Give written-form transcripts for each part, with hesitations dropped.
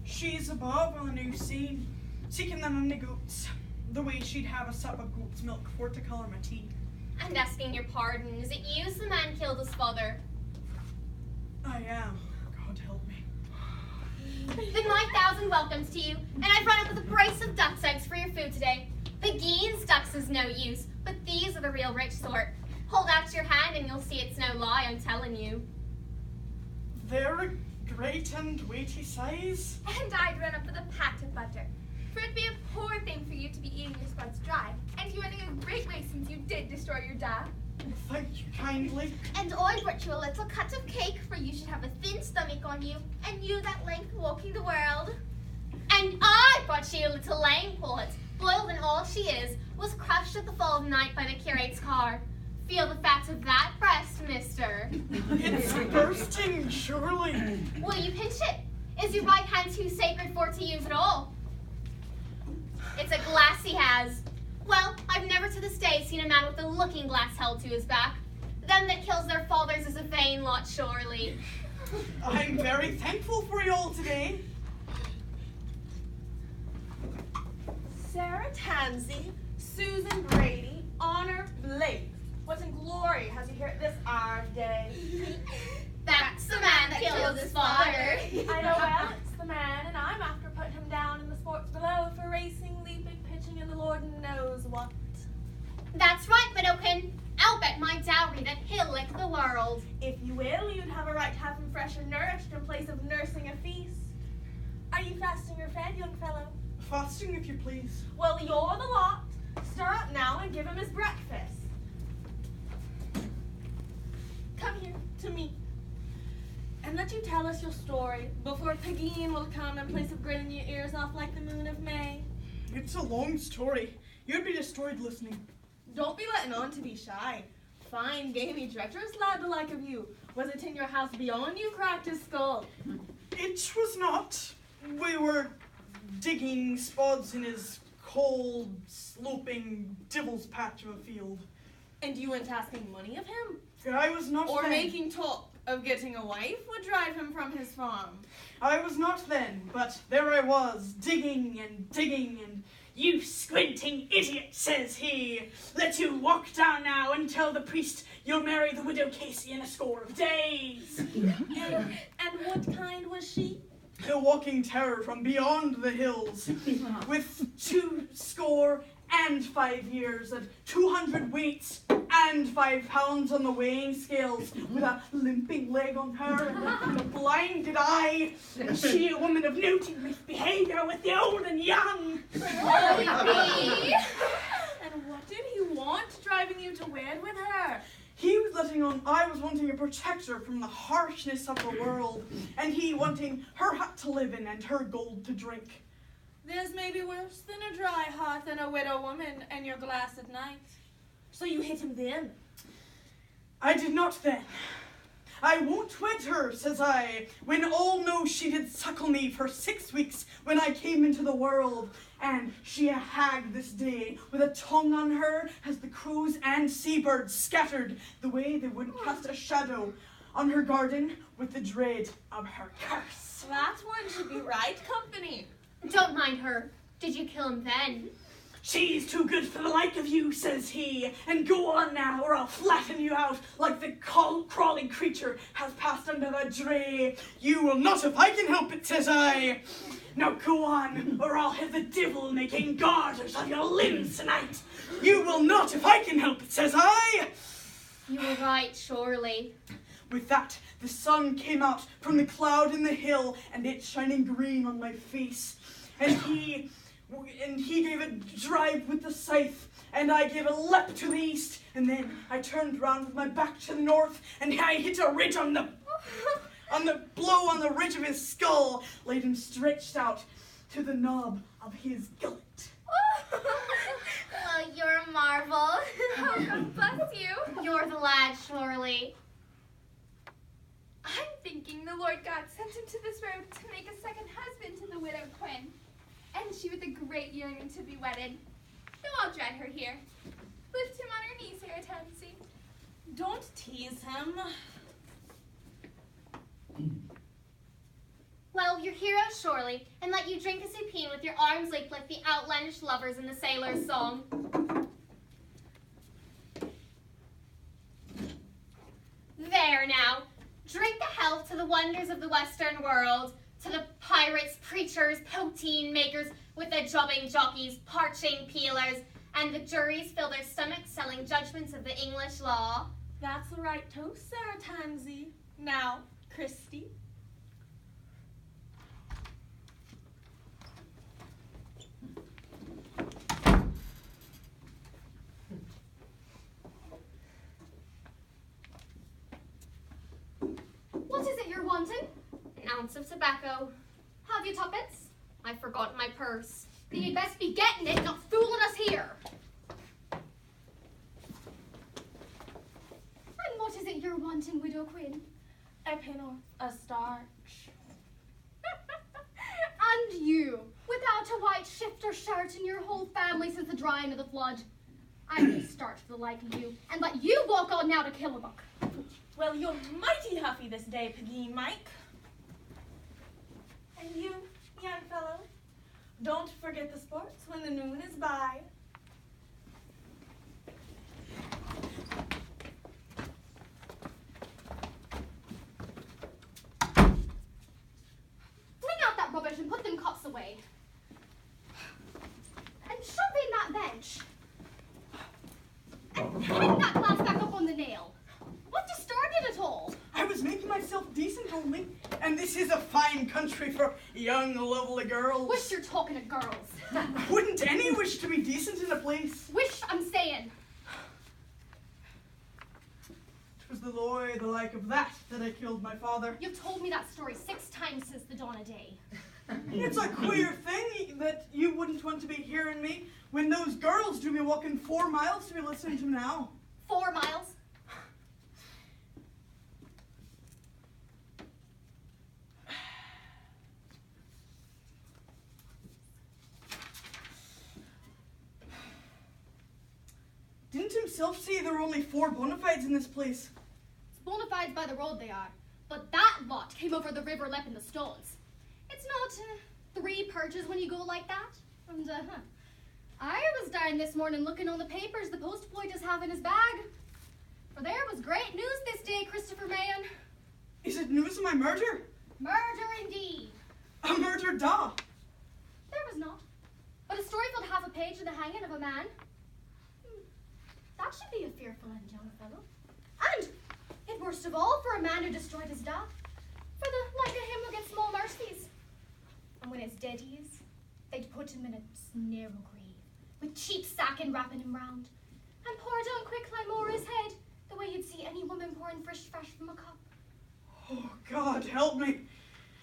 She's above on the new scene, seeking them on the goats, the way she'd have a sup of goat's milk for to colour my tea. And asking your pardon, is it you the man killed his father? I am. God help me. Then my 1,000 welcomes to you, and I've run up with a brace of duck's eggs for your food today. The Gene's ducks is no use, but these are the real rich sort. Hold out your hand and you'll see it's no lie, I'm telling you. They're a great and weighty size. And I'd run up with a pat of butter. For it'd be a poor thing for you to be eating your spuds dry, and you're running a great way since you did destroy your dad. Thank you kindly. And I brought you a little cut of cake, for you should have a thin stomach on you, and you that length walking the world. And I brought you a little lame pullet, boiled and all she is, was crushed at the fall of night by the curate's car. Feel the fat of that breast, mister. It's bursting, surely. Will you pinch it? Is your right hand too sacred for to use at all? It's a glass he has. Well, I've never to this day seen a man with a looking glass held to his back. Them that kills their fathers is a vain lot, surely. I'm very thankful for you all today. Sarah Tansey, Susan Brady, Honor Blake. What in glory has he here at this hour of day? That's the man that killed his father. I know well, it's the man, and I'm after putting him down in the sports below for racing, leaping, pitching, and the Lord knows what. That's right, Widowkin. I'll bet my dowry that he'll lick the world. If you will, you'd have a right to have him fresh and nourished in place of nursing a feast. Are you fasting or fed, young fellow? Fasting, if you please. Well, you're the lot. Stir up now and give him his breakfast. Come here, to me. And let you tell us your story before Pegeen will come and place of grinning your ears off like the moon of May. It's a long story. You'd be destroyed listening. Don't be letting on to be shy. Fine, gamey, treacherous lad the like of you. Was it in your house beyond you cracked his skull? It was not. We were digging spods in his cold, sloping devil's patch of a field. And you weren't asking money of him? I was not Or then. making talk of getting a wife would drive him from his farm? I was not then, but there I was, digging and "You squinting idiot," says he. "Let you walk down now and tell the priest you'll marry the widow Casey in a score of days." And what kind was she? A walking terror from beyond the hills, with 25 years and 200 weights and 5 pounds on the weighing scales, with a limping leg on her and a blinded eye. She, a woman of noted misbehavior with the old and young. And what did he want driving you to wed with her? He was letting on I was wanting a protector from the harshness of the world, and he wanting her hut to live in and her gold to drink. There's maybe worse than a dry hearth and a widow woman and your glass at night. So you hit him then? I did not then. "I won't wed her," says I, "when all know she did suckle me for 6 weeks when I came into the world, and she a hag this day, with a tongue on her as the crows and seabirds scattered, the way they wouldn't cast a shadow on her garden with the dread of her curse." That one should be right company. Don't mind her. Did you kill him then? "She's too good for the like of you," says he, "and go on now, or I'll flatten you out like the crawling creature has passed under the dray." "You will not if I can help it," says I. "Now go on, or I'll have the devil making garters of your limbs tonight." "You will not if I can help it," says I. You were right, surely. With that, the sun came out from the cloud in the hill, and it shining green on my face. And he gave a drive with the scythe, and I gave a leap to the east, and then I turned round with my back to the north, and I hit a ridge on the blow on the ridge of his skull, laid him stretched out to the knob of his gullet. Well, you're a marvel. Oh, God bless you. You're the lad, surely. I'm thinking the Lord God sent him to this road to make a second husband to the widow Quinn, and she with a great yearning to be wedded. No, I'll dread her here. Lift him on her knees, Sarah Tansey. Don't tease him. Well, your hero surely, and let you drink a supine with your arms linked like the outlandish lovers in the sailor's song. There now, drink the health to the wonders of the Western world, to the pirates, preachers, poteen makers, with the jobbing jockeys, parching peelers, and the juries fill their stomachs selling judgments of the English law. That's the right toast, Sarah Tansy. Now, Christy. What is it you're wanting? An ounce of tobacco. Have you tuppence? I've forgotten my purse. Then you'd best be getting it, not fooling us here. And what is it you're wanting, Widow Quinn? A penny, a starch. And you, without a white shifter shirt in your whole family since the drying of the flood. I will start for the like of you, and let you walk on now to Killabuck. Well, you're mighty huffy this day, Peggy Mike. And you, young fellow, don't forget the sports when the noon is by. Fling out that rubbish and put them cups away. And shove in that bench. And hang that glass back up on the nail. What disturbed it at all? I was making myself decent only, and this is a fine country for young, lovely girls. Wish you're talking to girls. Wouldn't any wish to be decent in a place? Wish, I'm saying. 'Twas the loy, the like of that I killed my father. You've told me that story 6 times since the dawn of day. It's a queer thing that you wouldn't want to be hearing me when those girls do be walking 4 miles to be listening to now. 4 miles. Didn't himself say there were only 4 bona fides in this place? It's bona fides by the road they are, but that lot came over the river lepping the stones. It's not 3 purges when you go like that. And I was down this morning looking on the papers the post boy does have in his bag. For there was great news this day, Christopher Mahan. Is it news of my murder? Murder indeed. A murder da. There was not. But a story filled half a page of the hanging of a man. That should be a fearful end, young fellow. And it worst of all for a man who destroyed his dad. For the like of him will get small mercies. And when his dead he is, they'd put him in a narrow grave, with cheap sacking wrapping him round, and pour down quicklime o'er his head, the way you'd see any woman pouring fresh from a cup. Oh, God, help me.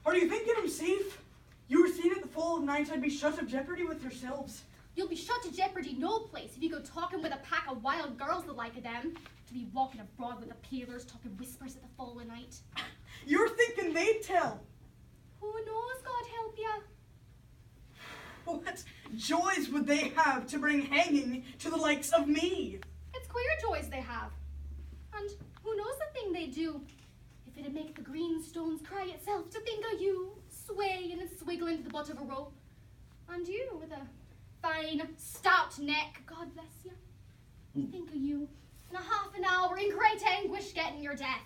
Are you thinking I'm safe? You were seen at the fall of night I'd be shut of jeopardy with yourselves. You'll be shut to jeopardy no place if you go talking with a pack of wild girls the like of them, to be walking abroad with the peelers talking whispers at the fall of night. You're thinking they'd tell. Who knows, God help ya? What joys would they have to bring hanging to the likes of me? It's queer joys they have. And who knows the thing they do? If it'd make the green stones cry itself to think of you, swaying and swiggling to the butt of a rope. And you, with a fine, stout neck, God bless you. Think of you, in a half an hour, in great anguish, getting your death.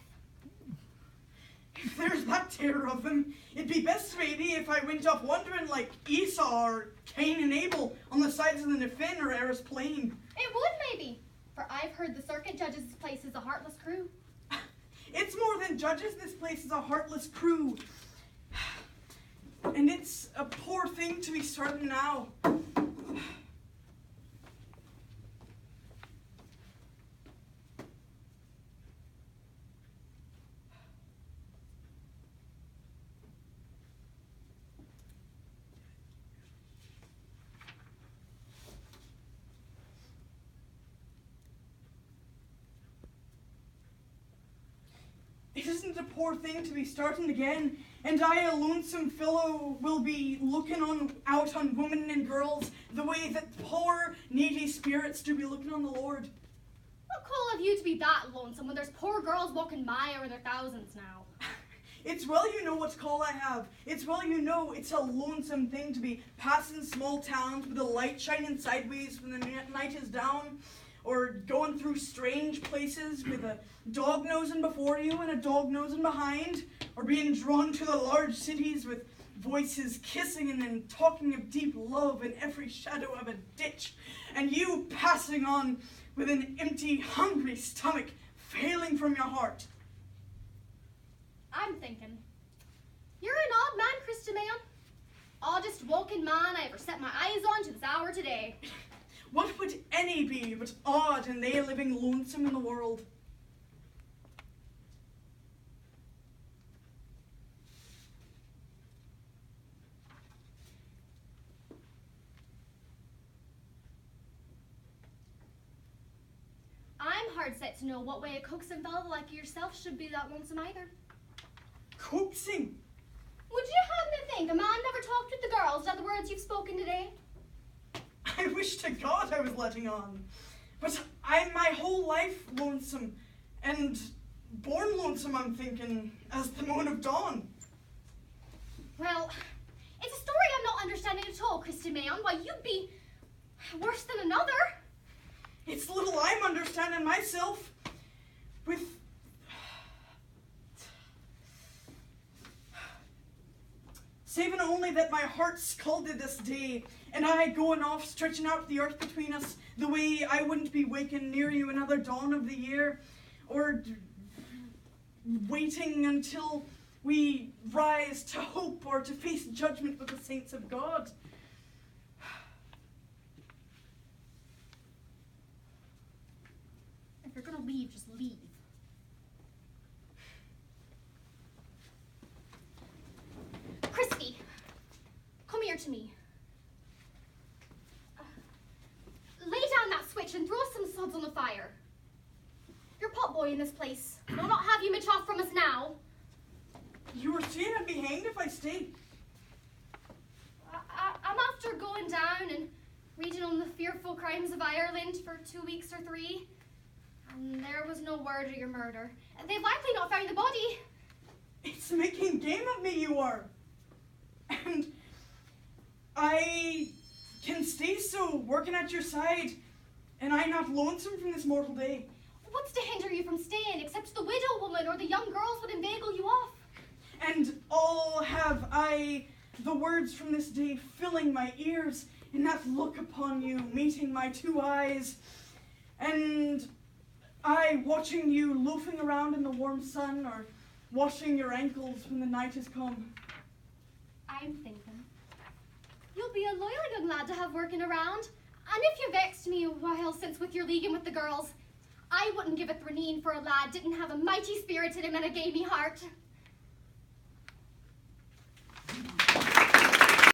If there's that terror of them, it'd be best maybe if I went off wandering like Esau or Cain and Abel on the sides of the Nefin or Eris Plain. It would, maybe, for I've heard the circuit judge's place is a heartless crew. It's more than judges, this place is a heartless crew. And it's a poor thing to be starting now. It isn't a poor thing to be starting again, and I, a lonesome fellow, will be looking out on women and girls the way that poor, needy spirits do be looking on the Lord. What call of you to be that lonesome when there's poor girls walking by or in their thousands now? It's well you know what call I have. It's well you know it's a lonesome thing to be passing small towns with the light shining sideways when the night is down, or going through strange places with a dog nosing before you and a dog nosing behind, or being drawn to the large cities with voices kissing and then talking of deep love in every shadow of a ditch, and you passing on with an empty, hungry stomach failing from your heart. I'm thinking, you're an odd man, Christy man. Oddest walking man I ever set my eyes on to this hour today. What would any be but odd and they living lonesome in the world? I'm hard set to know what way a coaxing fellow like yourself should be that lonesome either. Coaxing? Would you happen to think a man never talked with the girls at the words you've spoken today? I wish to God I was letting on. But I'm my whole life lonesome, and born lonesome, I'm thinking, as the moon of dawn. Well, it's a story I'm not understanding at all, Christy man. Why, you'd be worse than another. It's little I'm understanding myself. With saving only that my heart scalded this day, and I going off stretching out the earth between us, the way I wouldn't be waking near you another dawn of the year, or waiting until we rise to hope or to face judgment with the saints of God. If you're gonna leave, just leave. Christy, come here to me. Lay down that switch and throw some suds on the fire. You're potboy in this place. We'll not have you mitch off from us now. You were saying I'd be hanged if I stayed. I'm after going down and reading on the fearful crimes of Ireland for 2 weeks or 3. And there was no word of your murder. They've likely not found the body. It's making game of me, you are. And I can stay so, working at your side, and I not lonesome from this mortal day. What's to hinder you from staying, except the widow woman or the young girls would inveigle you off? And all have I the words from this day filling my ears, in that look upon you, meeting my 2 eyes, and I watching you loafing around in the warm sun, or washing your ankles when the night has come. I'm thinking, you'll be a loyal young lad to have working around, and if you vexed me a while since with your leaguing with the girls, I wouldn't give a thraneen for a lad didn't have a mighty spirit in him and a gamey heart.